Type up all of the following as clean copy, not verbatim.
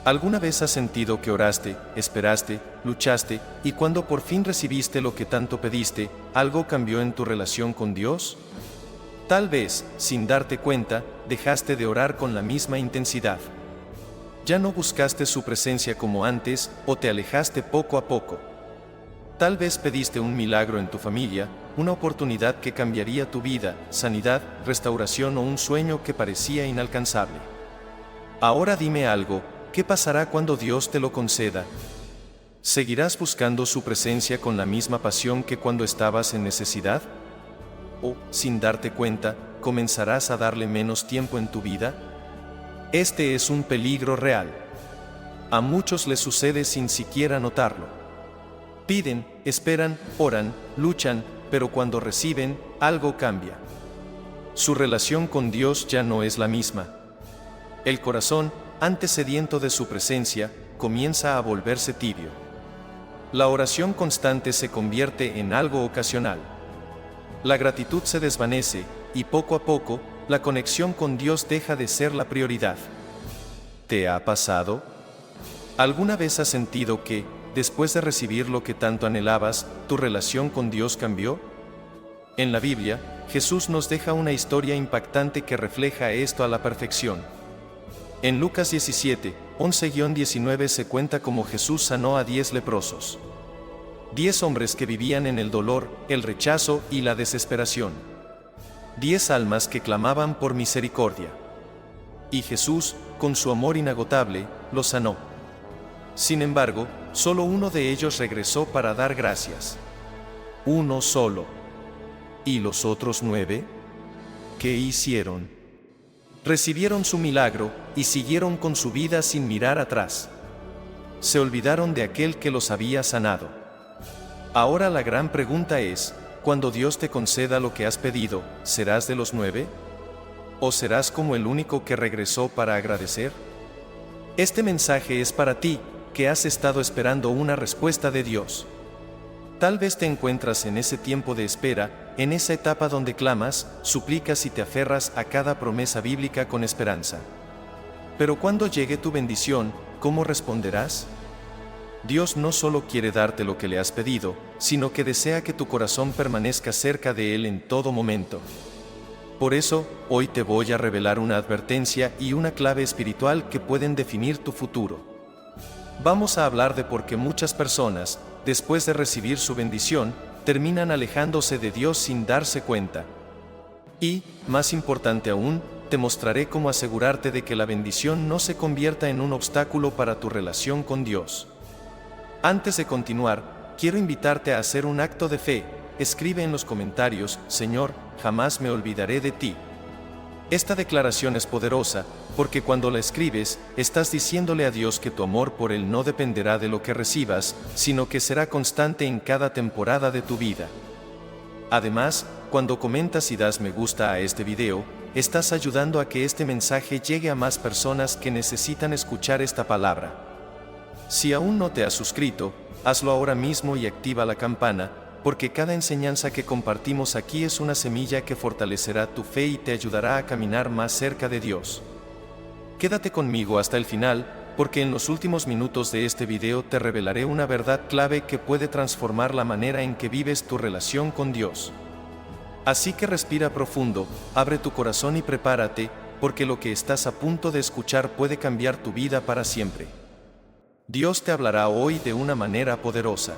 ¿Alguna vez has sentido que oraste, esperaste, luchaste, y cuando por fin recibiste lo que tanto pediste, algo cambió en tu relación con Dios? Tal vez, sin darte cuenta, dejaste de orar con la misma intensidad. Ya no buscaste su presencia como antes, o te alejaste poco a poco. Tal vez pediste un milagro en tu familia, una oportunidad que cambiaría tu vida, sanidad, restauración o un sueño que parecía inalcanzable. Ahora dime algo, ¿qué pasará cuando Dios te lo conceda? ¿Seguirás buscando su presencia con la misma pasión que cuando estabas en necesidad? ¿O, sin darte cuenta, comenzarás a darle menos tiempo en tu vida? Este es un peligro real. A muchos les sucede sin siquiera notarlo. Piden, esperan, oran, luchan, pero cuando reciben, algo cambia. Su relación con Dios ya no es la misma. El corazón, antes sediento de su presencia, comienza a volverse tibio. La oración constante se convierte en algo ocasional. La gratitud se desvanece, y poco a poco, la conexión con Dios deja de ser la prioridad. ¿Te ha pasado? ¿Alguna vez has sentido que, después de recibir lo que tanto anhelabas, tu relación con Dios cambió? En la Biblia, Jesús nos deja una historia impactante que refleja esto a la perfección. En Lucas 17, 11-19 se cuenta cómo Jesús sanó a 10 leprosos. 10 hombres que vivían en el dolor, el rechazo y la desesperación. 10 almas que clamaban por misericordia. Y Jesús, con su amor inagotable, los sanó. Sin embargo, solo uno de ellos regresó para dar gracias. Uno solo. ¿Y los otros 9? ¿Qué hicieron? Recibieron su milagro, y siguieron con su vida sin mirar atrás. Se olvidaron de aquel que los había sanado. Ahora la gran pregunta es, cuando Dios te conceda lo que has pedido, ¿serás de los 9? ¿O serás como el único que regresó para agradecer? Este mensaje es para ti, que has estado esperando una respuesta de Dios. Tal vez te encuentras en ese tiempo de espera, en esa etapa donde clamas, suplicas y te aferras a cada promesa bíblica con esperanza. Pero cuando llegue tu bendición, ¿cómo responderás? Dios no solo quiere darte lo que le has pedido, sino que desea que tu corazón permanezca cerca de Él en todo momento. Por eso, hoy te voy a revelar una advertencia y una clave espiritual que pueden definir tu futuro. Vamos a hablar de por qué muchas personas, después de recibir su bendición, terminan alejándose de Dios sin darse cuenta. Y, más importante aún, te mostraré cómo asegurarte de que la bendición no se convierta en un obstáculo para tu relación con Dios. Antes de continuar, quiero invitarte a hacer un acto de fe. Escribe en los comentarios, Señor, jamás me olvidaré de ti. Esta declaración es poderosa, porque cuando la escribes, estás diciéndole a Dios que tu amor por Él no dependerá de lo que recibas, sino que será constante en cada temporada de tu vida. Además, cuando comentas y das me gusta a este video, estás ayudando a que este mensaje llegue a más personas que necesitan escuchar esta palabra. Si aún no te has suscrito, hazlo ahora mismo y activa la campana, porque cada enseñanza que compartimos aquí es una semilla que fortalecerá tu fe y te ayudará a caminar más cerca de Dios. Quédate conmigo hasta el final, porque en los últimos minutos de este video te revelaré una verdad clave que puede transformar la manera en que vives tu relación con Dios. Así que respira profundo, abre tu corazón y prepárate, porque lo que estás a punto de escuchar puede cambiar tu vida para siempre. Dios te hablará hoy de una manera poderosa.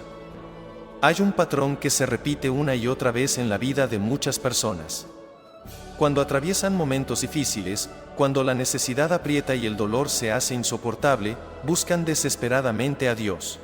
Hay un patrón que se repite una y otra vez en la vida de muchas personas. Cuando atraviesan momentos difíciles, cuando la necesidad aprieta y el dolor se hace insoportable, buscan desesperadamente a Dios.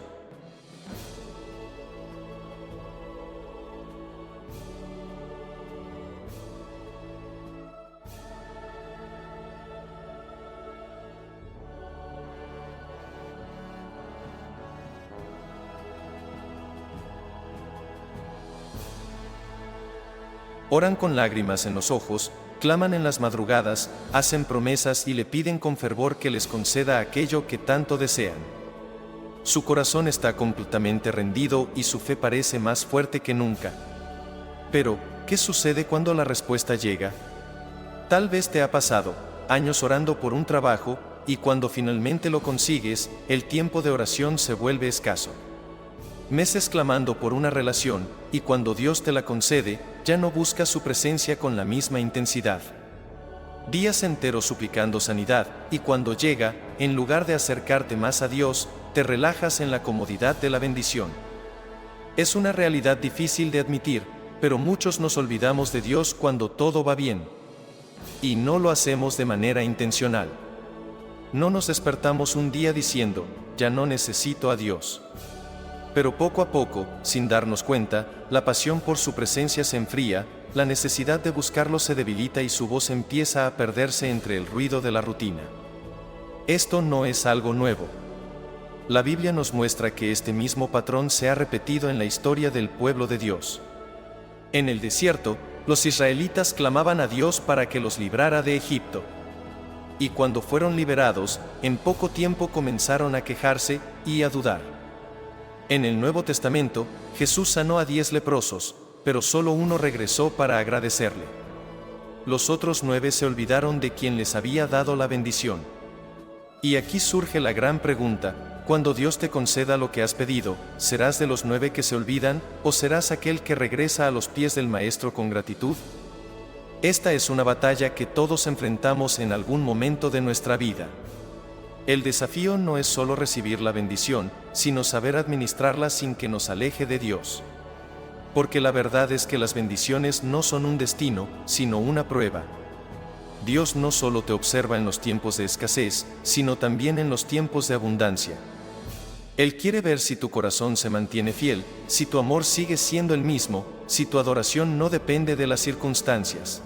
Oran con lágrimas en los ojos, claman en las madrugadas, hacen promesas y le piden con fervor que les conceda aquello que tanto desean. Su corazón está completamente rendido y su fe parece más fuerte que nunca. Pero, ¿qué sucede cuando la respuesta llega? Tal vez te ha pasado, años orando por un trabajo, y cuando finalmente lo consigues, el tiempo de oración se vuelve escaso. Meses clamando por una relación, y cuando Dios te la concede, ya no buscas su presencia con la misma intensidad. Días enteros suplicando sanidad, y cuando llega, en lugar de acercarte más a Dios, te relajas en la comodidad de la bendición. Es una realidad difícil de admitir, pero muchos nos olvidamos de Dios cuando todo va bien. Y no lo hacemos de manera intencional. No nos despertamos un día diciendo, ya no necesito a Dios. Pero poco a poco, sin darnos cuenta, la pasión por su presencia se enfría, la necesidad de buscarlo se debilita y su voz empieza a perderse entre el ruido de la rutina. Esto no es algo nuevo. La Biblia nos muestra que este mismo patrón se ha repetido en la historia del pueblo de Dios. En el desierto, los israelitas clamaban a Dios para que los librara de Egipto. Y cuando fueron liberados, en poco tiempo comenzaron a quejarse y a dudar. En el Nuevo Testamento, Jesús sanó a 10 leprosos, pero solo uno regresó para agradecerle. Los otros 9 se olvidaron de quien les había dado la bendición. Y aquí surge la gran pregunta: cuando Dios te conceda lo que has pedido, ¿serás de los 9 que se olvidan, o serás aquel que regresa a los pies del Maestro con gratitud? Esta es una batalla que todos enfrentamos en algún momento de nuestra vida. El desafío no es solo recibir la bendición, sino saber administrarla sin que nos aleje de Dios. Porque la verdad es que las bendiciones no son un destino, sino una prueba. Dios no solo te observa en los tiempos de escasez, sino también en los tiempos de abundancia. Él quiere ver si tu corazón se mantiene fiel, si tu amor sigue siendo el mismo, si tu adoración no depende de las circunstancias.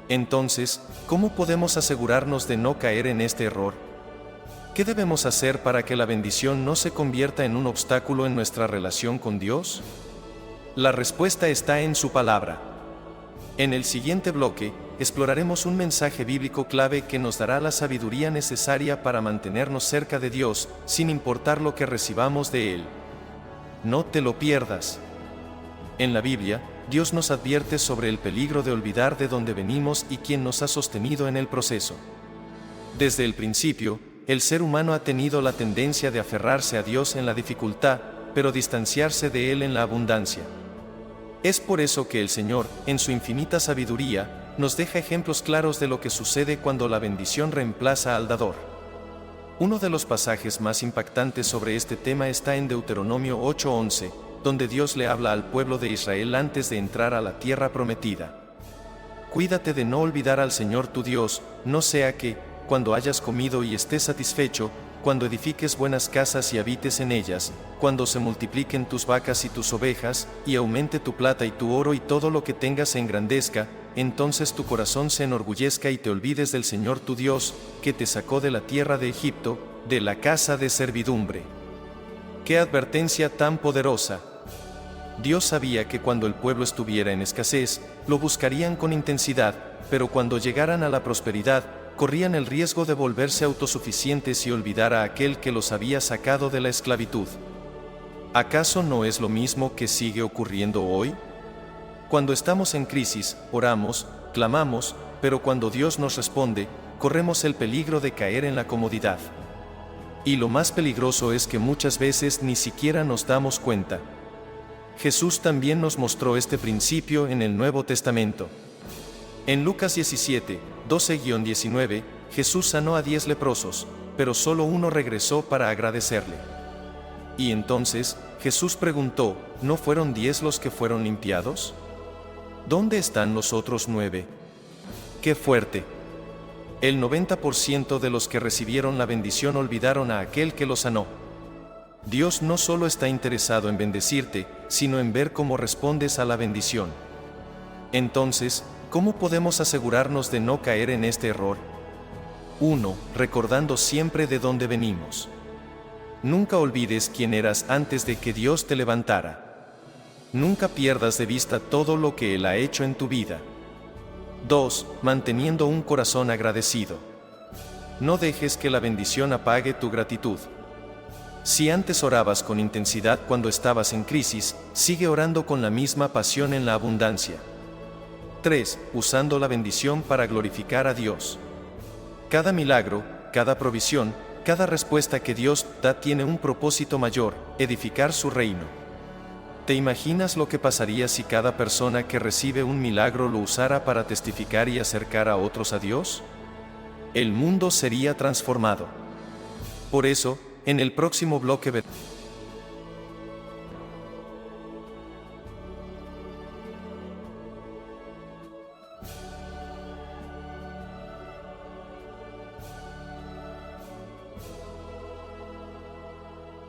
Entonces, ¿cómo podemos asegurarnos de no caer en este error? ¿Qué debemos hacer para que la bendición no se convierta en un obstáculo en nuestra relación con Dios? La respuesta está en su palabra. En el siguiente bloque, exploraremos un mensaje bíblico clave que nos dará la sabiduría necesaria para mantenernos cerca de Dios, sin importar lo que recibamos de Él. No te lo pierdas. En la Biblia, Dios nos advierte sobre el peligro de olvidar de dónde venimos y quién nos ha sostenido en el proceso. Desde el principio, el ser humano ha tenido la tendencia de aferrarse a Dios en la dificultad, pero distanciarse de Él en la abundancia. Es por eso que el Señor, en su infinita sabiduría, nos deja ejemplos claros de lo que sucede cuando la bendición reemplaza al dador. Uno de los pasajes más impactantes sobre este tema está en Deuteronomio 8:11, donde Dios le habla al pueblo de Israel antes de entrar a la tierra prometida. Cuídate de no olvidar al Señor tu Dios, no sea que, cuando hayas comido y estés satisfecho, cuando edifiques buenas casas y habites en ellas, cuando se multipliquen tus vacas y tus ovejas, y aumente tu plata y tu oro y todo lo que tengas se engrandezca, entonces tu corazón se enorgullezca y te olvides del Señor tu Dios, que te sacó de la tierra de Egipto, de la casa de servidumbre. ¡Qué advertencia tan poderosa! Dios sabía que cuando el pueblo estuviera en escasez, lo buscarían con intensidad, pero cuando llegaran a la prosperidad, corrían el riesgo de volverse autosuficientes y olvidar a aquel que los había sacado de la esclavitud. ¿Acaso no es lo mismo que sigue ocurriendo hoy? Cuando estamos en crisis, oramos, clamamos, pero cuando Dios nos responde, corremos el peligro de caer en la comodidad. Y lo más peligroso es que muchas veces ni siquiera nos damos cuenta. Jesús también nos mostró este principio en el Nuevo Testamento. En Lucas 17, 12-19, Jesús sanó a 10 leprosos, pero solo uno regresó para agradecerle. Y entonces, Jesús preguntó, ¿no fueron 10 los que fueron limpiados? ¿Dónde están los otros 9? ¡Qué fuerte! El 90% de los que recibieron la bendición olvidaron a aquel que los sanó. Dios no solo está interesado en bendecirte, sino en ver cómo respondes a la bendición. Entonces, ¿cómo podemos asegurarnos de no caer en este error? 1. Recordando siempre de dónde venimos. Nunca olvides quién eras antes de que Dios te levantara. Nunca pierdas de vista todo lo que Él ha hecho en tu vida. 2. Manteniendo un corazón agradecido. No dejes que la bendición apague tu gratitud. Si antes orabas con intensidad cuando estabas en crisis, sigue orando con la misma pasión en la abundancia. 3. Usando la bendición para glorificar a Dios. Cada milagro, cada provisión, cada respuesta que Dios da tiene un propósito mayor: edificar su reino. ¿Te imaginas lo que pasaría si cada persona que recibe un milagro lo usara para testificar y acercar a otros a Dios? El mundo sería transformado. Por eso, en el próximo bloque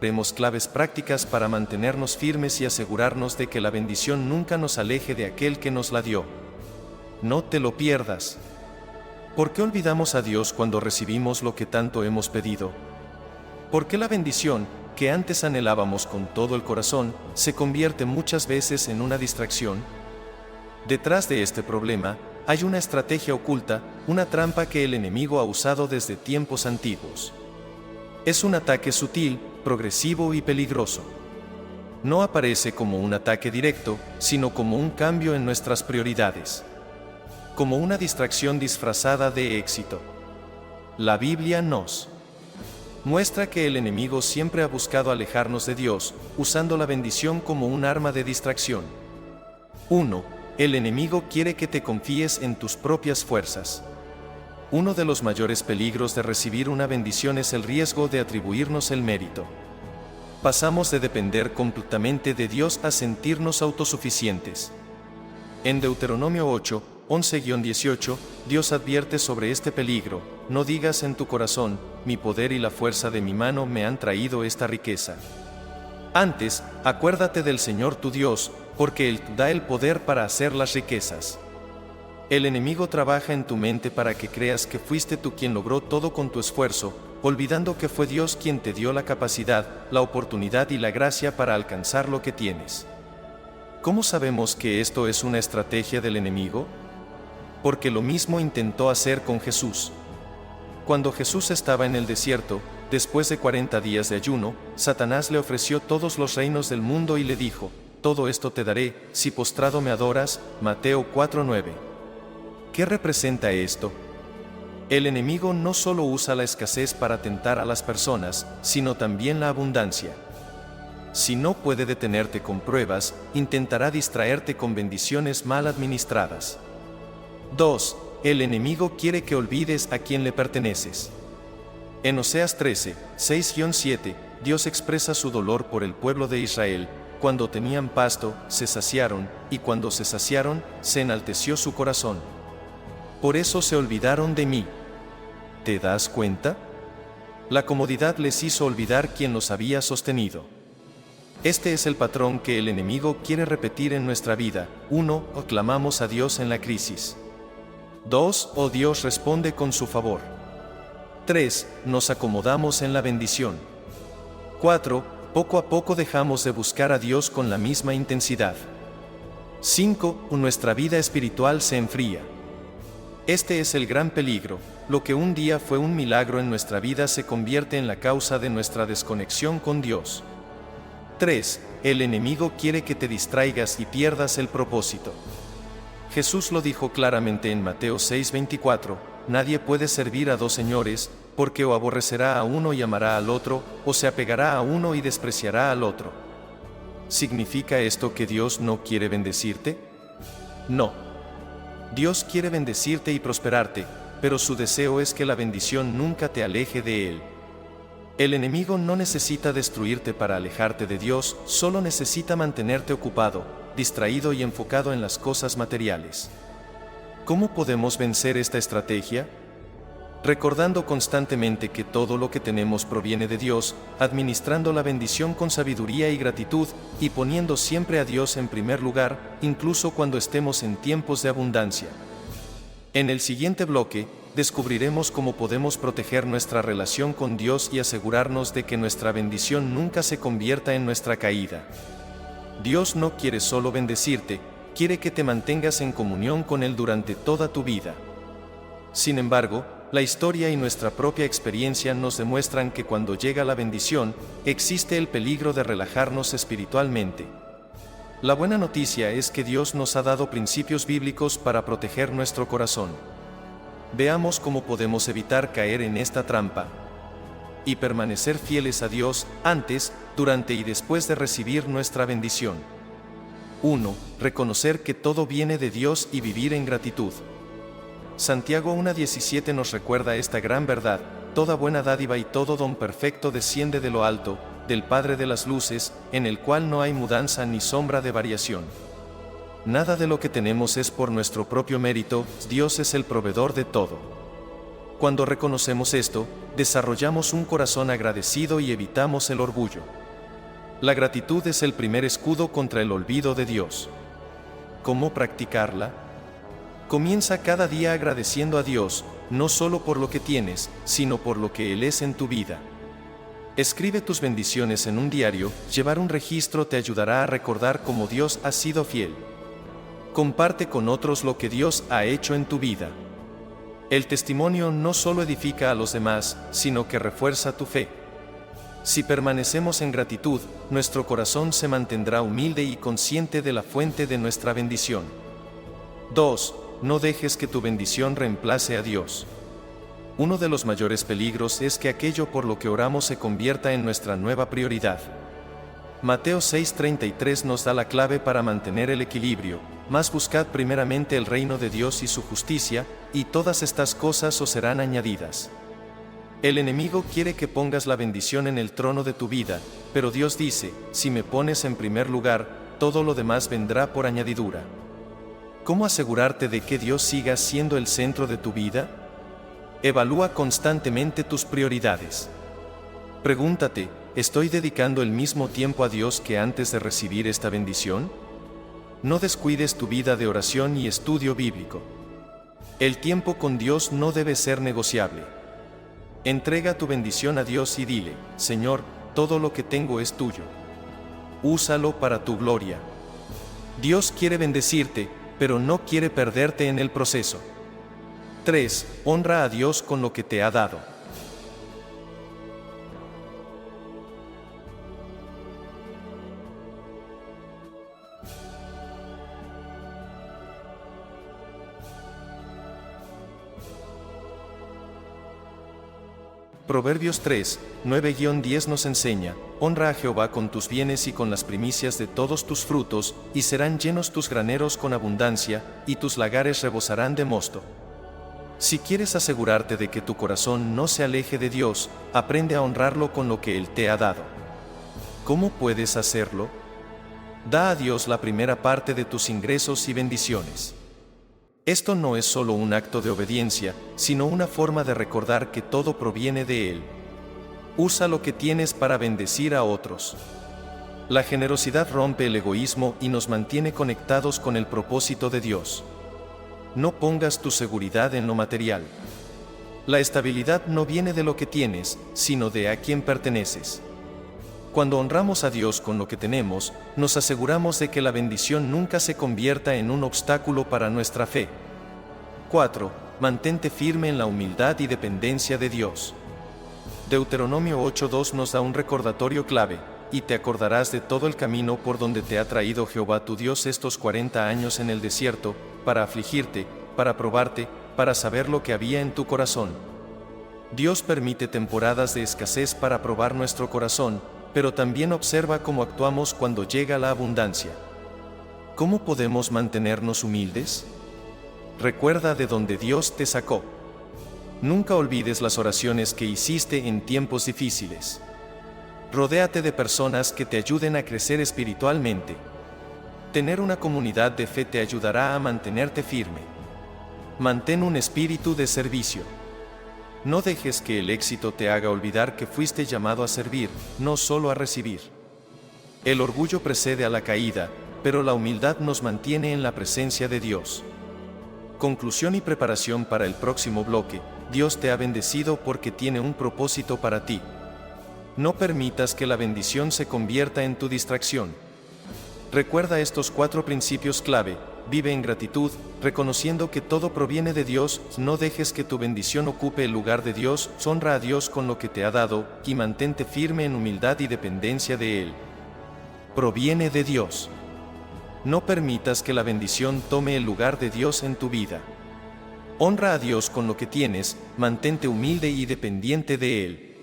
veremos claves prácticas para mantenernos firmes y asegurarnos de que la bendición nunca nos aleje de aquel que nos la dio. No te lo pierdas. ¿Por qué olvidamos a Dios cuando recibimos lo que tanto hemos pedido? ¿Por qué la bendición, que antes anhelábamos con todo el corazón, se convierte muchas veces en una distracción? Detrás de este problema, hay una estrategia oculta, una trampa que el enemigo ha usado desde tiempos antiguos. Es un ataque sutil, progresivo y peligroso. No aparece como un ataque directo, sino como un cambio en nuestras prioridades. Como una distracción disfrazada de éxito. La Biblia nos muestra que el enemigo siempre ha buscado alejarnos de Dios, usando la bendición como un arma de distracción. 1. El enemigo quiere que te confíes en tus propias fuerzas. Uno de los mayores peligros de recibir una bendición es el riesgo de atribuirnos el mérito. Pasamos de depender completamente de Dios a sentirnos autosuficientes. En Deuteronomio 8, 11-18, Dios advierte sobre este peligro: no digas en tu corazón, mi poder y la fuerza de mi mano me han traído esta riqueza. Antes, acuérdate del Señor tu Dios, porque Él da el poder para hacer las riquezas. El enemigo trabaja en tu mente para que creas que fuiste tú quien logró todo con tu esfuerzo, olvidando que fue Dios quien te dio la capacidad, la oportunidad y la gracia para alcanzar lo que tienes. ¿Cómo sabemos que esto es una estrategia del enemigo? Porque lo mismo intentó hacer con Jesús. Cuando Jesús estaba en el desierto, después de 40 días de ayuno, Satanás le ofreció todos los reinos del mundo y le dijo: todo esto te daré, si postrado me adoras. Mateo 4:9. ¿Qué representa esto? El enemigo no solo usa la escasez para tentar a las personas, sino también la abundancia. Si no puede detenerte con pruebas, intentará distraerte con bendiciones mal administradas. 2. El enemigo quiere que olvides a quien le perteneces. En Oseas 13, 6-7, Dios expresa su dolor por el pueblo de Israel. Cuando tenían pasto, se saciaron, y cuando se saciaron, se enalteció su corazón. Por eso se olvidaron de mí. ¿Te das cuenta? La comodidad les hizo olvidar quién los había sostenido. Este es el patrón que el enemigo quiere repetir en nuestra vida. 1. Clamamos a Dios en la crisis. 2. Dios responde con su favor. 3. Nos acomodamos en la bendición. 4. Poco a poco dejamos de buscar a Dios con la misma intensidad. 5. Nuestra vida espiritual se enfría. Este es el gran peligro: lo que un día fue un milagro en nuestra vida se convierte en la causa de nuestra desconexión con Dios. 3. El enemigo quiere que te distraigas y pierdas el propósito. Jesús lo dijo claramente en Mateo 6:24: nadie puede servir a dos señores, porque o aborrecerá a uno y amará al otro, o se apegará a uno y despreciará al otro. ¿Significa esto que Dios no quiere bendecirte? No. Dios quiere bendecirte y prosperarte, pero su deseo es que la bendición nunca te aleje de Él. El enemigo no necesita destruirte para alejarte de Dios, solo necesita mantenerte ocupado, distraído y enfocado en las cosas materiales. ¿Cómo podemos vencer esta estrategia? Recordando constantemente que todo lo que tenemos proviene de Dios, administrando la bendición con sabiduría y gratitud, y poniendo siempre a Dios en primer lugar, incluso cuando estemos en tiempos de abundancia. En el siguiente bloque, descubriremos cómo podemos proteger nuestra relación con Dios y asegurarnos de que nuestra bendición nunca se convierta en nuestra caída. Dios no quiere solo bendecirte, quiere que te mantengas en comunión con Él durante toda tu vida. Sin embargo, la historia y nuestra propia experiencia nos demuestran que cuando llega la bendición, existe el peligro de relajarnos espiritualmente. La buena noticia es que Dios nos ha dado principios bíblicos para proteger nuestro corazón. Veamos cómo podemos evitar caer en esta trampa y permanecer fieles a Dios antes, durante y después de recibir nuestra bendición. 1. Reconocer que todo viene de Dios y vivir en gratitud. Santiago 1:17 nos recuerda esta gran verdad: toda buena dádiva y todo don perfecto desciende de lo alto, del Padre de las luces, en el cual no hay mudanza ni sombra de variación. Nada de lo que tenemos es por nuestro propio mérito, Dios es el proveedor de todo. Cuando reconocemos esto, desarrollamos un corazón agradecido y evitamos el orgullo. La gratitud es el primer escudo contra el olvido de Dios. ¿Cómo practicarla? Comienza cada día agradeciendo a Dios, no solo por lo que tienes, sino por lo que Él es en tu vida. Escribe tus bendiciones en un diario. Llevar un registro te ayudará a recordar cómo Dios ha sido fiel. Comparte con otros lo que Dios ha hecho en tu vida. El testimonio no solo edifica a los demás, sino que refuerza tu fe. Si permanecemos en gratitud, nuestro corazón se mantendrá humilde y consciente de la fuente de nuestra bendición. 2. No dejes que tu bendición reemplace a Dios. Uno de los mayores peligros es que aquello por lo que oramos se convierta en nuestra nueva prioridad. Mateo 6:33 nos da la clave para mantener el equilibrio: mas buscad primeramente el reino de Dios y su justicia, y todas estas cosas os serán añadidas. El enemigo quiere que pongas la bendición en el trono de tu vida, pero Dios dice: si me pones en primer lugar, todo lo demás vendrá por añadidura. ¿Cómo asegurarte de que Dios siga siendo el centro de tu vida? Evalúa constantemente tus prioridades. Pregúntate: ¿estoy dedicando el mismo tiempo a Dios que antes de recibir esta bendición? No descuides tu vida de oración y estudio bíblico. El tiempo con Dios no debe ser negociable. Entrega tu bendición a Dios y dile: Señor, todo lo que tengo es tuyo. Úsalo para tu gloria. Dios quiere bendecirte, pero no quiere perderte en el proceso. 3. Honra a Dios con lo que te ha dado. Proverbios 3, 9-10 nos enseña: honra a Jehová con tus bienes y con las primicias de todos tus frutos, y serán llenos tus graneros con abundancia, y tus lagares rebosarán de mosto. Si quieres asegurarte de que tu corazón no se aleje de Dios, aprende a honrarlo con lo que Él te ha dado. ¿Cómo puedes hacerlo? Da a Dios la primera parte de tus ingresos y bendiciones. Esto no es solo un acto de obediencia, sino una forma de recordar que todo proviene de Él. Usa lo que tienes para bendecir a otros. La generosidad rompe el egoísmo y nos mantiene conectados con el propósito de Dios. No pongas tu seguridad en lo material. La estabilidad no viene de lo que tienes, sino de a quién perteneces. Cuando honramos a Dios con lo que tenemos, nos aseguramos de que la bendición nunca se convierta en un obstáculo para nuestra fe. 4. Mantente firme en la humildad y dependencia de Dios. Deuteronomio 8:2 nos da un recordatorio clave: y te acordarás de todo el camino por donde te ha traído Jehová tu Dios estos 40 años en el desierto, para afligirte, para probarte, para saber lo que había en tu corazón. Dios permite temporadas de escasez para probar nuestro corazón, pero también observa cómo actuamos cuando llega la abundancia. ¿Cómo podemos mantenernos humildes? Recuerda de dónde Dios te sacó. Nunca olvides las oraciones que hiciste en tiempos difíciles. Rodéate de personas que te ayuden a crecer espiritualmente. Tener una comunidad de fe te ayudará a mantenerte firme. Mantén un espíritu de servicio. No dejes que el éxito te haga olvidar que fuiste llamado a servir, no solo a recibir. El orgullo precede a la caída, pero la humildad nos mantiene en la presencia de Dios. Conclusión y preparación para el próximo bloque. Dios te ha bendecido porque tiene un propósito para ti. No permitas que la bendición se convierta en tu distracción. Recuerda estos 4 principios clave. Vive en gratitud, reconociendo que todo proviene de Dios. No dejes que tu bendición ocupe el lugar de Dios. Honra a Dios con lo que te ha dado, y mantente firme en humildad y dependencia de Él. Proviene de Dios. No permitas que la bendición tome el lugar de Dios en tu vida. Honra a Dios con lo que tienes, mantente humilde y dependiente de Él.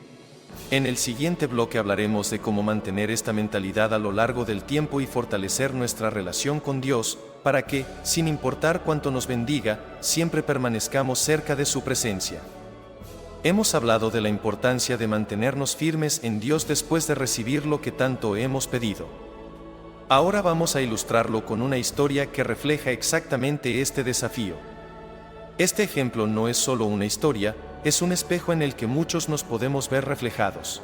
En el siguiente bloque hablaremos de cómo mantener esta mentalidad a lo largo del tiempo y fortalecer nuestra relación con Dios, para que, sin importar cuánto nos bendiga, siempre permanezcamos cerca de su presencia. Hemos hablado de la importancia de mantenernos firmes en Dios después de recibir lo que tanto hemos pedido. Ahora vamos a ilustrarlo con una historia que refleja exactamente este desafío. Este ejemplo no es solo una historia, es un espejo en el que muchos nos podemos ver reflejados.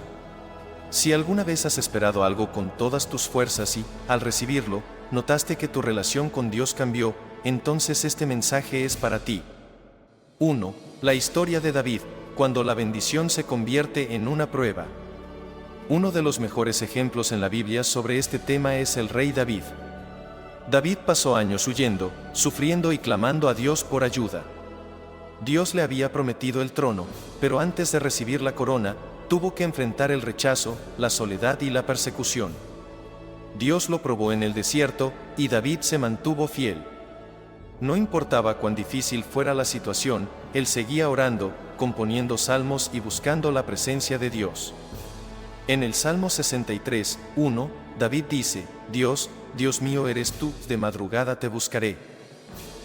Si alguna vez has esperado algo con todas tus fuerzas y, al recibirlo, notaste que tu relación con Dios cambió, entonces este mensaje es para ti. 1. La historia de David, cuando la bendición se convierte en una prueba. Uno de los mejores ejemplos en la Biblia sobre este tema es el rey David. David pasó años huyendo, sufriendo y clamando a Dios por ayuda. Dios le había prometido el trono, pero antes de recibir la corona, tuvo que enfrentar el rechazo, la soledad y la persecución. Dios lo probó en el desierto, y David se mantuvo fiel. No importaba cuán difícil fuera la situación, él seguía orando, componiendo salmos y buscando la presencia de Dios. En el Salmo 63, 1, David dice: Dios, Dios mío eres tú, de madrugada te buscaré.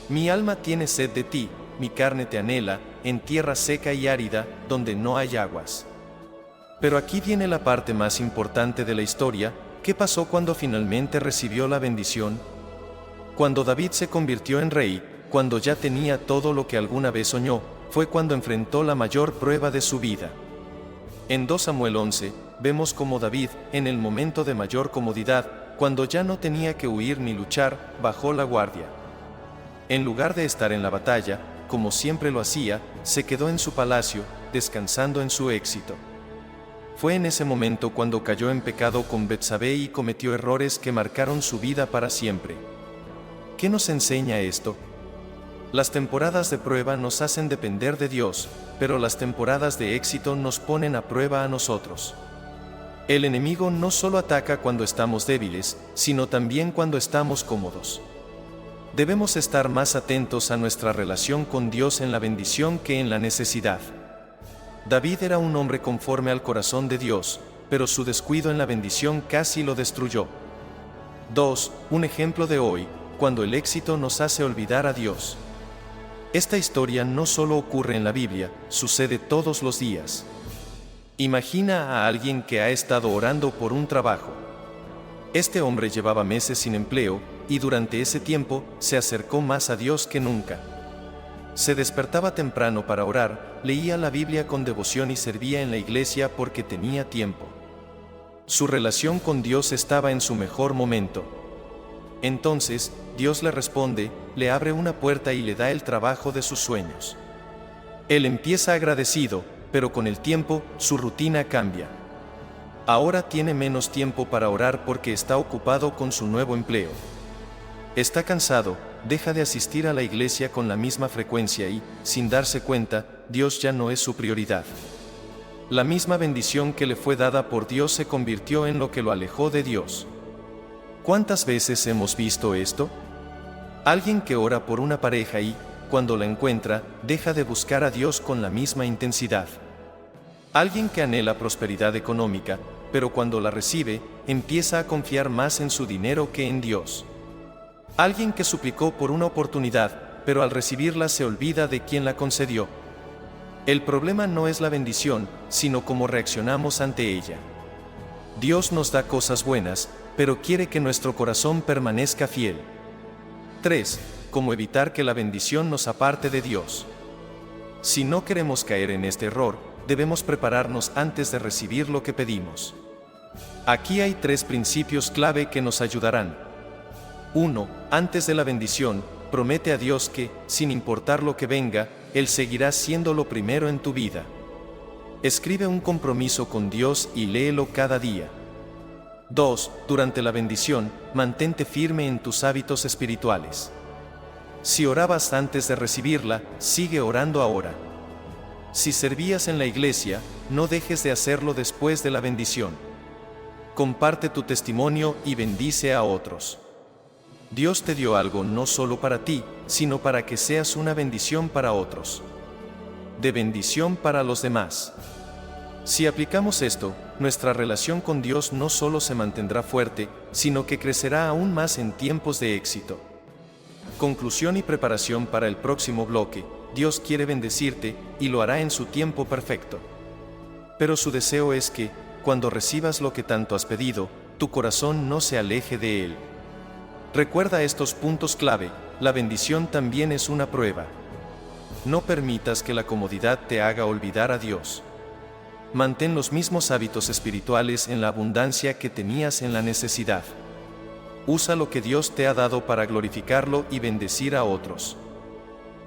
Mi alma tiene sed de ti, mi carne te anhela, en tierra seca y árida, donde no hay aguas. Pero aquí viene la parte más importante de la historia. ¿Qué pasó cuando finalmente recibió la bendición? Cuando David se convirtió en rey, cuando ya tenía todo lo que alguna vez soñó, fue cuando enfrentó la mayor prueba de su vida. En 2 Samuel 11, vemos cómo David, en el momento de mayor comodidad, cuando ya no tenía que huir ni luchar, bajó la guardia. En lugar de estar en la batalla, como siempre lo hacía, se quedó en su palacio, descansando en su éxito. Fue en ese momento cuando cayó en pecado con Betsabé y cometió errores que marcaron su vida para siempre. ¿Qué nos enseña esto? Las temporadas de prueba nos hacen depender de Dios, pero las temporadas de éxito nos ponen a prueba a nosotros. El enemigo no solo ataca cuando estamos débiles, sino también cuando estamos cómodos. Debemos estar más atentos a nuestra relación con Dios en la bendición que en la necesidad. David era un hombre conforme al corazón de Dios, pero su descuido en la bendición casi lo destruyó. 2. Un ejemplo de hoy, cuando el éxito nos hace olvidar a Dios. Esta historia no solo ocurre en la Biblia, sucede todos los días. Imagina a alguien que ha estado orando por un trabajo. Este hombre llevaba meses sin empleo, y durante ese tiempo se acercó más a Dios que nunca. Se despertaba temprano para orar, leía la Biblia con devoción y servía en la iglesia porque tenía tiempo. Su relación con Dios estaba en su mejor momento. Entonces, Dios le responde, le abre una puerta y le da el trabajo de sus sueños. Él empieza agradecido, pero con el tiempo, su rutina cambia. Ahora tiene menos tiempo para orar porque está ocupado con su nuevo empleo. Está cansado, deja de asistir a la iglesia con la misma frecuencia y, sin darse cuenta, Dios ya no es su prioridad. La misma bendición que le fue dada por Dios se convirtió en lo que lo alejó de Dios. ¿Cuántas veces hemos visto esto? Alguien que ora por una pareja y, cuando la encuentra, deja de buscar a Dios con la misma intensidad. Alguien que anhela prosperidad económica, pero cuando la recibe, empieza a confiar más en su dinero que en Dios. Alguien que suplicó por una oportunidad, pero al recibirla se olvida de quien la concedió. El problema no es la bendición, sino cómo reaccionamos ante ella. Dios nos da cosas buenas, pero quiere que nuestro corazón permanezca fiel. 3. Cómo evitar que la bendición nos aparte de Dios. Si no queremos caer en este error, debemos prepararnos antes de recibir lo que pedimos. Aquí hay 3 principios clave que nos ayudarán. 1. Antes de la bendición, promete a Dios que, sin importar lo que venga, Él seguirá siendo lo primero en tu vida. Escribe un compromiso con Dios y léelo cada día. 2. Durante la bendición, mantente firme en tus hábitos espirituales. Si orabas antes de recibirla, sigue orando ahora. Si servías en la iglesia, no dejes de hacerlo después de la bendición. Comparte tu testimonio y bendice a otros. Dios te dio algo no solo para ti, sino para que seas una bendición para otros. De bendición para los demás. Si aplicamos esto, nuestra relación con Dios no solo se mantendrá fuerte, sino que crecerá aún más en tiempos de éxito. Conclusión y preparación para el próximo bloque. Dios quiere bendecirte, y lo hará en su tiempo perfecto. Pero su deseo es que, cuando recibas lo que tanto has pedido, tu corazón no se aleje de Él. Recuerda estos puntos clave: la bendición también es una prueba. No permitas que la comodidad te haga olvidar a Dios. Mantén los mismos hábitos espirituales en la abundancia que tenías en la necesidad. Usa lo que Dios te ha dado para glorificarlo y bendecir a otros.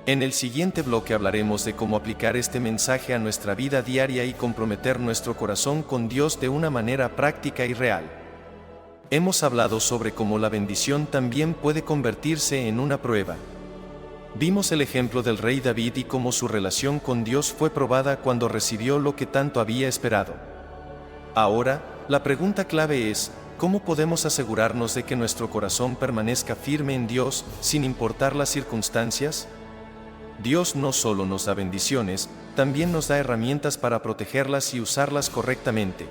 En el siguiente bloque hablaremos de cómo aplicar este mensaje a nuestra vida diaria y comprometer nuestro corazón con Dios de una manera práctica y real. Hemos hablado sobre cómo la bendición también puede convertirse en una prueba. Vimos el ejemplo del rey David y cómo su relación con Dios fue probada cuando recibió lo que tanto había esperado. Ahora, la pregunta clave es: ¿cómo podemos asegurarnos de que nuestro corazón permanezca firme en Dios, sin importar las circunstancias? Dios no solo nos da bendiciones, también nos da herramientas para protegerlas y usarlas correctamente.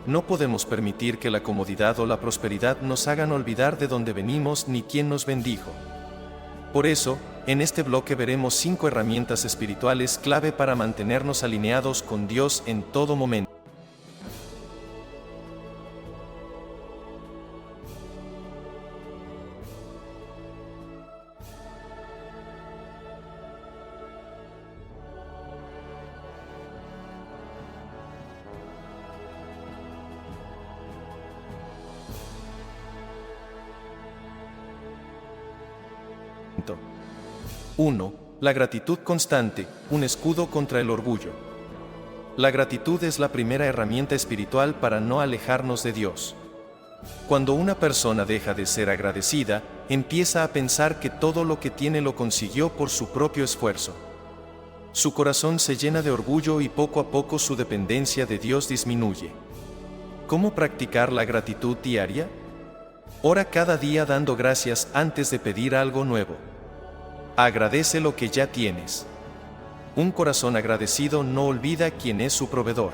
No podemos permitir que la comodidad o la prosperidad nos hagan olvidar de dónde venimos ni quién nos bendijo. Por eso, en este bloque veremos 5 herramientas espirituales clave para mantenernos alineados con Dios en todo momento. momento. 1. La gratitud constante, un escudo contra el orgullo. La gratitud es la primera herramienta espiritual para no alejarnos de Dios. Cuando una persona deja de ser agradecida, empieza a pensar que todo lo que tiene lo consiguió por su propio esfuerzo. Su corazón se llena de orgullo y poco a poco su dependencia de Dios disminuye. ¿Cómo practicar la gratitud diaria? Ora cada día dando gracias antes de pedir algo nuevo. Agradece lo que ya tienes. Un corazón agradecido no olvida quién es su proveedor.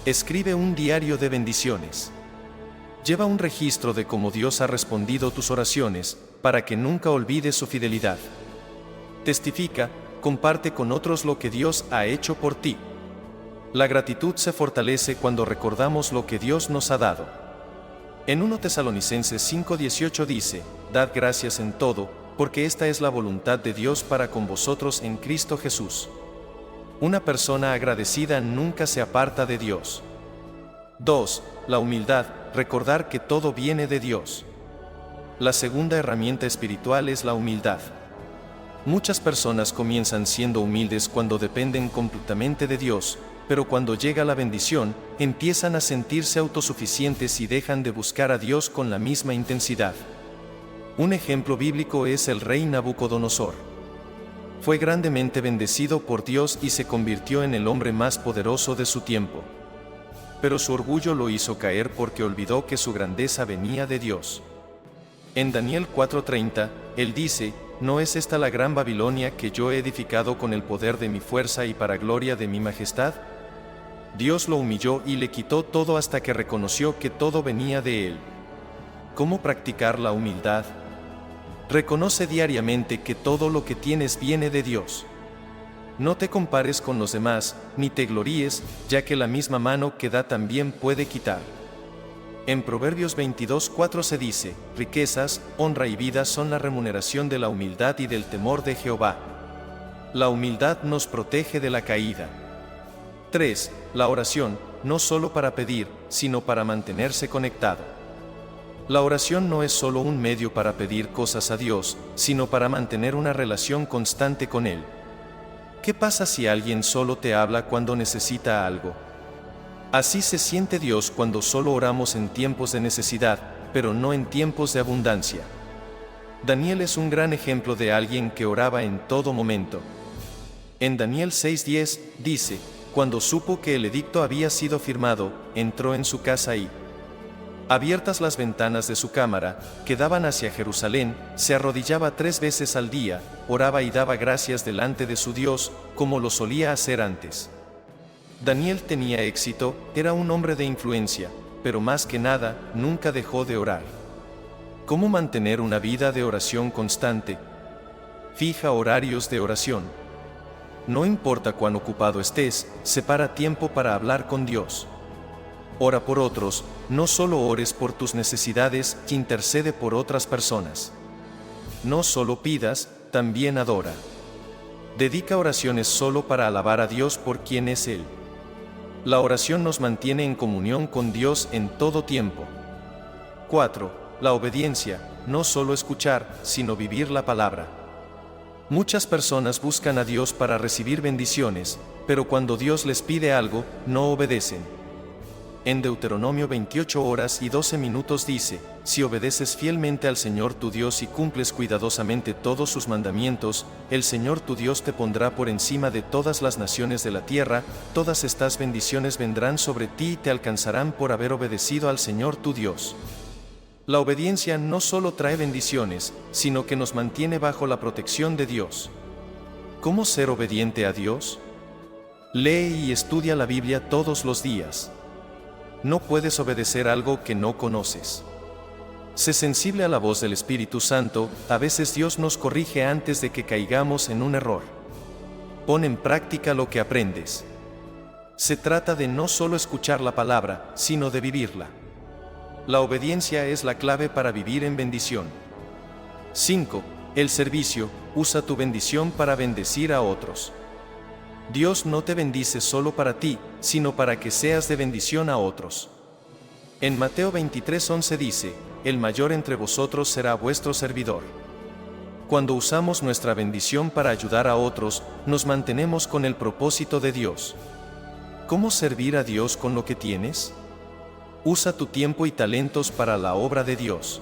Escribe un diario de bendiciones. Lleva un registro de cómo Dios ha respondido tus oraciones, para que nunca olvides su fidelidad. Testifica, comparte con otros lo que Dios ha hecho por ti. La gratitud se fortalece cuando recordamos lo que Dios nos ha dado. En 1 Tesalonicenses 5:18 dice: Dad gracias en todo, porque esta es la voluntad de Dios para con vosotros en Cristo Jesús. Una persona agradecida nunca se aparta de Dios. 2. La humildad, recordar que todo viene de Dios. La segunda herramienta espiritual es la humildad. Muchas personas comienzan siendo humildes cuando dependen completamente de Dios, pero cuando llega la bendición, empiezan a sentirse autosuficientes y dejan de buscar a Dios con la misma intensidad. Un ejemplo bíblico es el rey Nabucodonosor. Fue grandemente bendecido por Dios y se convirtió en el hombre más poderoso de su tiempo. Pero su orgullo lo hizo caer porque olvidó que su grandeza venía de Dios. En Daniel 4:30, él dice: ¿No es esta la gran Babilonia que yo he edificado con el poder de mi fuerza y para gloria de mi majestad? Dios lo humilló y le quitó todo hasta que reconoció que todo venía de él. ¿Cómo practicar la humildad? Reconoce diariamente que todo lo que tienes viene de Dios. No te compares con los demás, ni te gloríes, ya que la misma mano que da también puede quitar. En Proverbios 22:4 se dice: riquezas, honra y vida son la remuneración de la humildad y del temor de Jehová. La humildad nos protege de la caída. 3. La oración, no solo para pedir, sino para mantenerse conectado. La oración no es solo un medio para pedir cosas a Dios, sino para mantener una relación constante con Él. ¿Qué pasa si alguien solo te habla cuando necesita algo? Así se siente Dios cuando solo oramos en tiempos de necesidad, pero no en tiempos de abundancia. Daniel es un gran ejemplo de alguien que oraba en todo momento. En Daniel 6:10 dice: cuando supo que el edicto había sido firmado, entró en su casa y Abiertas las ventanas de su cámara, que daban hacia Jerusalén, se arrodillaba 3 veces al día, oraba y daba gracias delante de su Dios, como lo solía hacer antes. Daniel tenía éxito, era un hombre de influencia, pero más que nada, nunca dejó de orar. ¿Cómo mantener una vida de oración constante? Fija horarios de oración. No importa cuán ocupado estés, separa tiempo para hablar con Dios. Ora por otros, no solo ores por tus necesidades, intercede por otras personas. No solo pidas, también adora. Dedica oraciones solo para alabar a Dios por quien es Él. La oración nos mantiene en comunión con Dios en todo tiempo. 4. La obediencia, no solo escuchar, sino vivir la palabra. Muchas personas buscan a Dios para recibir bendiciones, pero cuando Dios les pide algo, no obedecen. En Deuteronomio 28 horas y 12 minutos dice: si obedeces fielmente al Señor tu Dios y cumples cuidadosamente todos sus mandamientos, el Señor tu Dios te pondrá por encima de todas las naciones de la tierra, todas estas bendiciones vendrán sobre ti y te alcanzarán por haber obedecido al Señor tu Dios. La obediencia no solo trae bendiciones, sino que nos mantiene bajo la protección de Dios. ¿Cómo ser obediente a Dios? Lee y estudia la Biblia todos los días. No puedes obedecer algo que no conoces. Sé sensible a la voz del Espíritu Santo, a veces Dios nos corrige antes de que caigamos en un error. Pon en práctica lo que aprendes. Se trata de no solo escuchar la palabra, sino de vivirla. La obediencia es la clave para vivir en bendición. 5. El servicio, usa tu bendición para bendecir a otros. Dios no te bendice solo para ti, sino para que seas de bendición a otros. En Mateo 23:11 dice: el mayor entre vosotros será vuestro servidor. Cuando usamos nuestra bendición para ayudar a otros, nos mantenemos con el propósito de Dios. ¿Cómo servir a Dios con lo que tienes? Usa tu tiempo y talentos para la obra de Dios.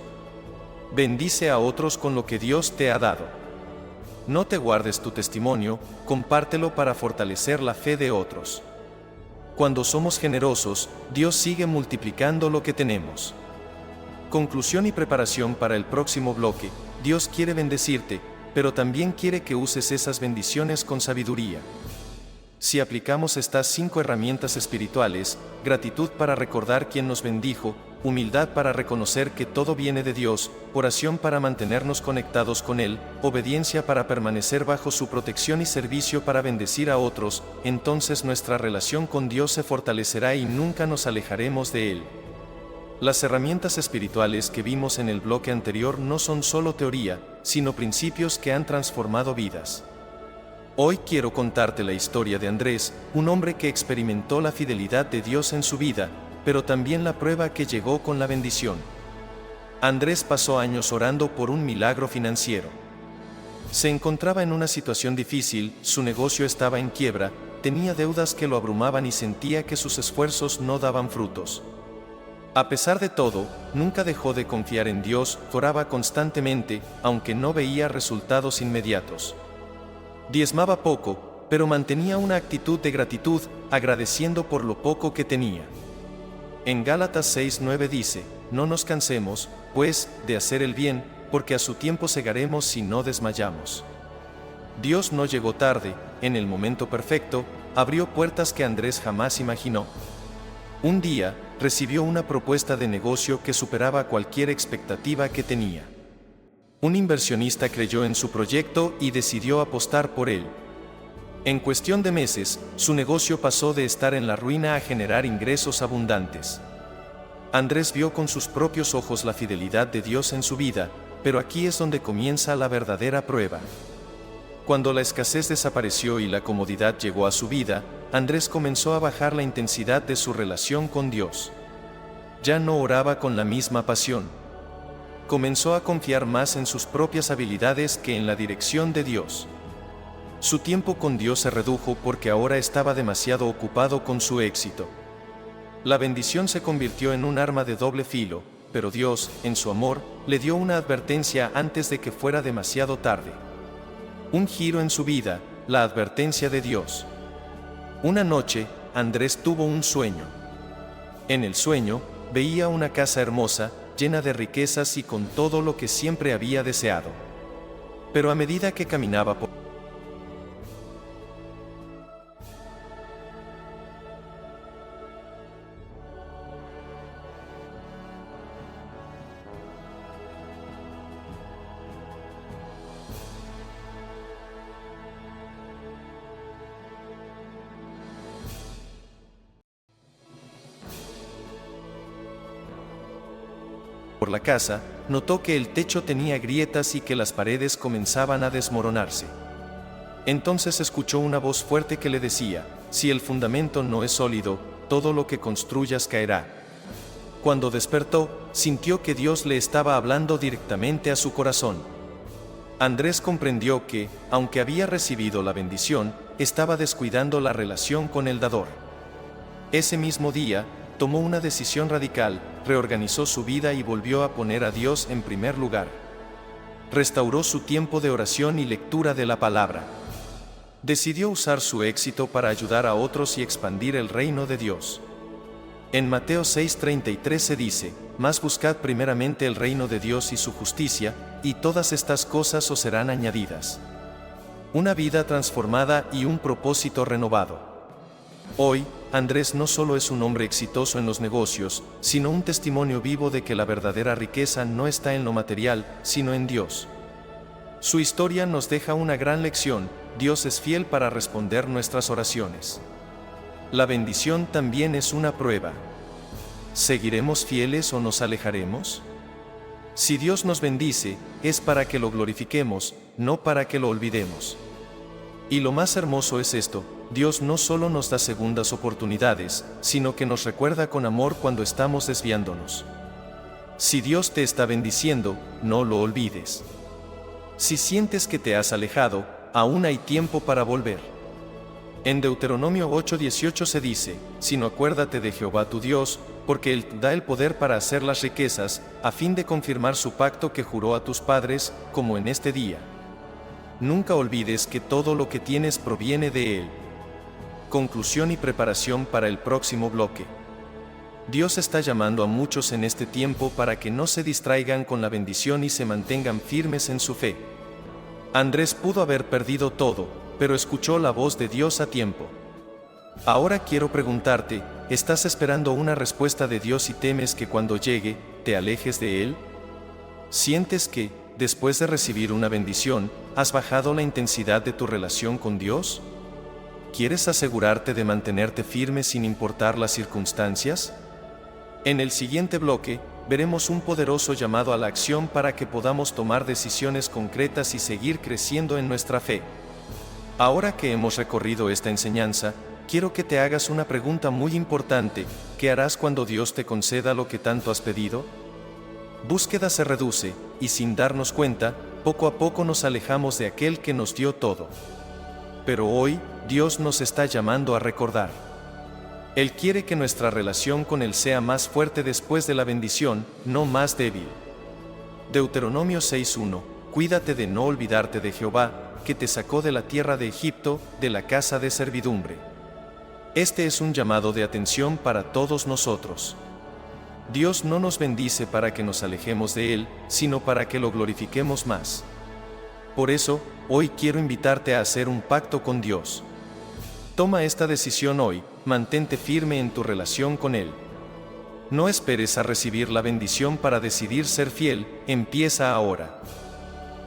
Bendice a otros con lo que Dios te ha dado. No te guardes tu testimonio, compártelo para fortalecer la fe de otros. Cuando somos generosos, Dios sigue multiplicando lo que tenemos. Conclusión y preparación para el próximo bloque. Dios quiere bendecirte, pero también quiere que uses esas bendiciones con sabiduría. Si aplicamos estas 5 herramientas espirituales: gratitud para recordar quién nos bendijo, humildad para reconocer que todo viene de Dios, oración para mantenernos conectados con Él, obediencia para permanecer bajo su protección y servicio para bendecir a otros, entonces nuestra relación con Dios se fortalecerá y nunca nos alejaremos de Él. Las herramientas espirituales que vimos en el bloque anterior no son solo teoría, sino principios que han transformado vidas. Hoy quiero contarte la historia de Andrés, un hombre que experimentó la fidelidad de Dios en su vida, pero también la prueba que llegó con la bendición. Andrés pasó años orando por un milagro financiero. Se encontraba en una situación difícil, su negocio estaba en quiebra, tenía deudas que lo abrumaban y sentía que sus esfuerzos no daban frutos. A pesar de todo, nunca dejó de confiar en Dios, oraba constantemente, aunque no veía resultados inmediatos. Diezmaba poco, pero mantenía una actitud de gratitud, agradeciendo por lo poco que tenía. En Gálatas 6:9 dice: no nos cansemos, pues, de hacer el bien, porque a su tiempo segaremos si no desmayamos. Dios no llegó tarde, en el momento perfecto, abrió puertas que Andrés jamás imaginó. Un día, recibió una propuesta de negocio que superaba cualquier expectativa que tenía. Un inversionista creyó en su proyecto y decidió apostar por él. En cuestión de meses, su negocio pasó de estar en la ruina a generar ingresos abundantes. Andrés vio con sus propios ojos la fidelidad de Dios en su vida, pero aquí es donde comienza la verdadera prueba. Cuando la escasez desapareció y la comodidad llegó a su vida, Andrés comenzó a bajar la intensidad de su relación con Dios. Ya no oraba con la misma pasión. Comenzó a confiar más en sus propias habilidades que en la dirección de Dios. Su tiempo con Dios se redujo porque ahora estaba demasiado ocupado con su éxito. La bendición se convirtió en un arma de doble filo, pero Dios, en su amor, le dio una advertencia antes de que fuera demasiado tarde. Un giro en su vida, la advertencia de Dios. Una noche, Andrés tuvo un sueño. En el sueño, veía una casa hermosa, llena de riquezas y con todo lo que siempre había deseado. Pero a medida que caminaba por la casa, notó que el techo tenía grietas y que las paredes comenzaban a desmoronarse. Entonces escuchó una voz fuerte que le decía: si el fundamento no es sólido, todo lo que construyas caerá. Cuando despertó, sintió que Dios le estaba hablando directamente a su corazón. Andrés comprendió que, aunque había recibido la bendición, estaba descuidando la relación con el dador. Ese mismo día, tomó una decisión radical, reorganizó su vida y volvió a poner a Dios en primer lugar. Restauró su tiempo de oración y lectura de la palabra. Decidió usar su éxito para ayudar a otros y expandir el reino de Dios. En Mateo 6:33 se dice: mas buscad primeramente el reino de Dios y su justicia, y todas estas cosas os serán añadidas. Una vida transformada y un propósito renovado. Hoy, Andrés no solo es un hombre exitoso en los negocios, sino un testimonio vivo de que la verdadera riqueza no está en lo material, sino en Dios. Su historia nos deja una gran lección: Dios es fiel para responder nuestras oraciones. La bendición también es una prueba. ¿Seguiremos fieles o nos alejaremos? Si Dios nos bendice, es para que lo glorifiquemos, no para que lo olvidemos. Y lo más hermoso es esto: Dios no solo nos da segundas oportunidades, sino que nos recuerda con amor cuando estamos desviándonos. Si Dios te está bendiciendo, no lo olvides. Si sientes que te has alejado, aún hay tiempo para volver. En Deuteronomio 8:18 se dice: sino acuérdate de Jehová tu Dios, porque Él te da el poder para hacer las riquezas, a fin de confirmar su pacto que juró a tus padres, como en este día. Nunca olvides que todo lo que tienes proviene de Él. Conclusión y preparación para el próximo bloque. Dios está llamando a muchos en este tiempo para que no se distraigan con la bendición y se mantengan firmes en su fe. Andrés pudo haber perdido todo, pero escuchó la voz de Dios a tiempo. Ahora quiero preguntarte: ¿estás esperando una respuesta de Dios y temes que cuando llegue, te alejes de Él? ¿Sientes que, después de recibir una bendición, has bajado la intensidad de tu relación con Dios? ¿Quieres asegurarte de mantenerte firme sin importar las circunstancias? En el siguiente bloque, veremos un poderoso llamado a la acción para que podamos tomar decisiones concretas y seguir creciendo en nuestra fe. Ahora que hemos recorrido esta enseñanza, quiero que te hagas una pregunta muy importante: ¿qué harás cuando Dios te conceda lo que tanto has pedido? Búsqueda se reduce, y sin darnos cuenta, poco a poco nos alejamos de aquel que nos dio todo. Pero hoy, Dios nos está llamando a recordar. Él quiere que nuestra relación con Él sea más fuerte después de la bendición, no más débil. Deuteronomio 6:1: cuídate de no olvidarte de Jehová, que te sacó de la tierra de Egipto, de la casa de servidumbre. Este es un llamado de atención para todos nosotros. Dios no nos bendice para que nos alejemos de Él, sino para que lo glorifiquemos más. Por eso, hoy quiero invitarte a hacer un pacto con Dios. Toma esta decisión hoy, mantente firme en tu relación con Él. No esperes a recibir la bendición para decidir ser fiel, empieza ahora.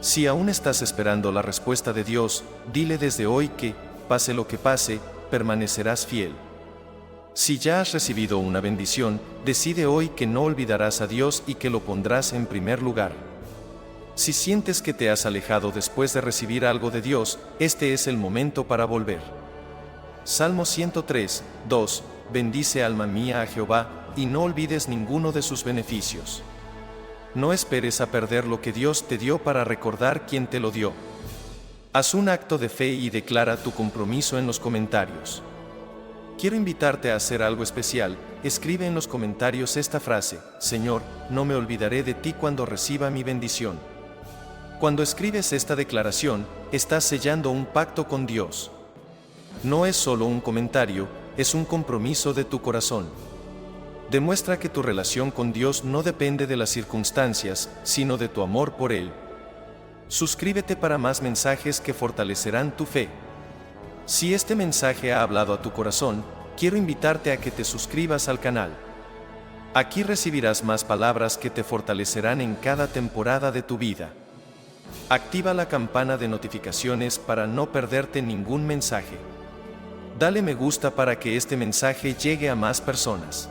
Si aún estás esperando la respuesta de Dios, dile desde hoy que, pase lo que pase, permanecerás fiel. Si ya has recibido una bendición, decide hoy que no olvidarás a Dios y que lo pondrás en primer lugar. Si sientes que te has alejado después de recibir algo de Dios, este es el momento para volver. Salmo 103:2: bendice alma mía a Jehová, y no olvides ninguno de sus beneficios. No esperes a perder lo que Dios te dio para recordar quién te lo dio. Haz un acto de fe y declara tu compromiso en los comentarios. Quiero invitarte a hacer algo especial. Escribe en los comentarios esta frase: Señor, no me olvidaré de ti cuando reciba mi bendición. Cuando escribes esta declaración, estás sellando un pacto con Dios. No es solo un comentario, es un compromiso de tu corazón. Demuestra que tu relación con Dios no depende de las circunstancias, sino de tu amor por Él. Suscríbete para más mensajes que fortalecerán tu fe. Si este mensaje ha hablado a tu corazón, quiero invitarte a que te suscribas al canal. Aquí recibirás más palabras que te fortalecerán en cada temporada de tu vida. Activa la campana de notificaciones para no perderte ningún mensaje. Dale me gusta para que este mensaje llegue a más personas.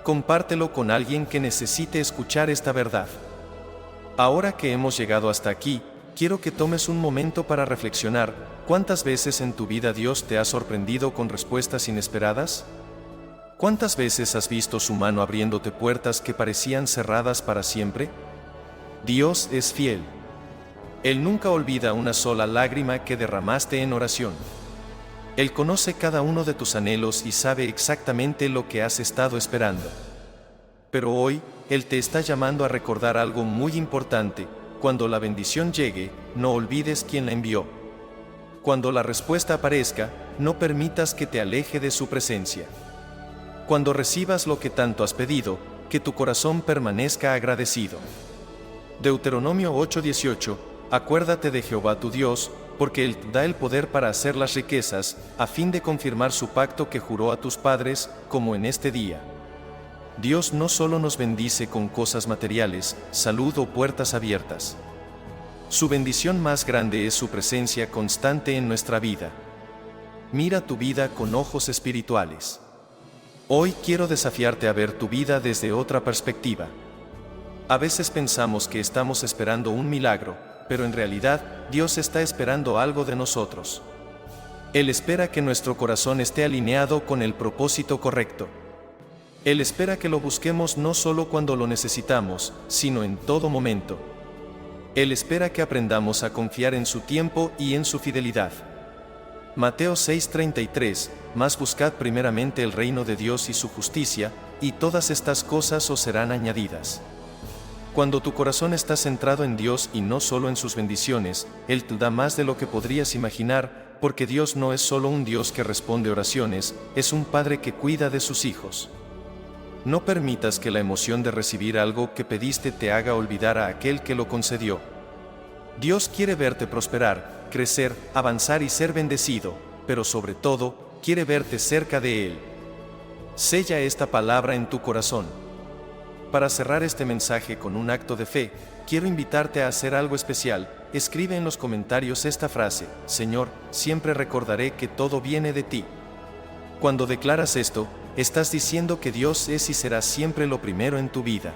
Compártelo con alguien que necesite escuchar esta verdad. Ahora que hemos llegado hasta aquí, quiero que tomes un momento para reflexionar. ¿Cuántas veces en tu vida Dios te ha sorprendido con respuestas inesperadas? ¿Cuántas veces has visto su mano abriéndote puertas que parecían cerradas para siempre? Dios es fiel. Él nunca olvida una sola lágrima que derramaste en oración. Él conoce cada uno de tus anhelos y sabe exactamente lo que has estado esperando. Pero hoy, Él te está llamando a recordar algo muy importante. Cuando la bendición llegue, no olvides quién la envió. Cuando la respuesta aparezca, no permitas que te aleje de su presencia. Cuando recibas lo que tanto has pedido, que tu corazón permanezca agradecido. Deuteronomio 8:18, acuérdate de Jehová tu Dios, porque Él te da el poder para hacer las riquezas, a fin de confirmar su pacto que juró a tus padres, como en este día. Dios no solo nos bendice con cosas materiales, salud o puertas abiertas. Su bendición más grande es su presencia constante en nuestra vida. Mira tu vida con ojos espirituales. Hoy quiero desafiarte a ver tu vida desde otra perspectiva. A veces pensamos que estamos esperando un milagro, pero en realidad, Dios está esperando algo de nosotros. Él espera que nuestro corazón esté alineado con el propósito correcto. Él espera que lo busquemos no solo cuando lo necesitamos, sino en todo momento. Él espera que aprendamos a confiar en su tiempo y en su fidelidad. Mateo 6:33, mas buscad primeramente el reino de Dios y su justicia, y todas estas cosas os serán añadidas. Cuando tu corazón está centrado en Dios y no solo en sus bendiciones, Él te da más de lo que podrías imaginar, porque Dios no es solo un Dios que responde oraciones, es un Padre que cuida de sus hijos. No permitas que la emoción de recibir algo que pediste te haga olvidar a aquel que lo concedió. Dios quiere verte prosperar, crecer, avanzar y ser bendecido, pero sobre todo, quiere verte cerca de Él. Sella esta palabra en tu corazón. Para cerrar este mensaje con un acto de fe, quiero invitarte a hacer algo especial. Escribe en los comentarios esta frase: Señor, siempre recordaré que todo viene de ti. Cuando declaras esto, estás diciendo que Dios es y será siempre lo primero en tu vida.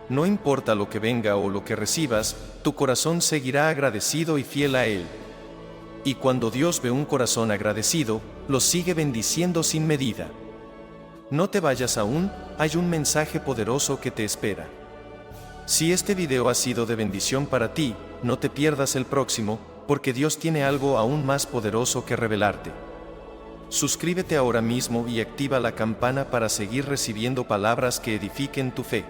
No importa lo que venga o lo que recibas, tu corazón seguirá agradecido y fiel a Él. Y cuando Dios ve un corazón agradecido, lo sigue bendiciendo sin medida. No te vayas aún, hay un mensaje poderoso que te espera. Si este video ha sido de bendición para ti, no te pierdas el próximo, porque Dios tiene algo aún más poderoso que revelarte. Suscríbete ahora mismo y activa la campana para seguir recibiendo palabras que edifiquen tu fe.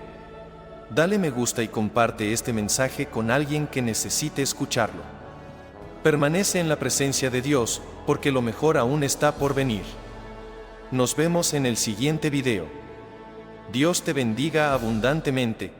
Dale me gusta y comparte este mensaje con alguien que necesite escucharlo. Permanece en la presencia de Dios, porque lo mejor aún está por venir. Nos vemos en el siguiente video. Dios te bendiga abundantemente.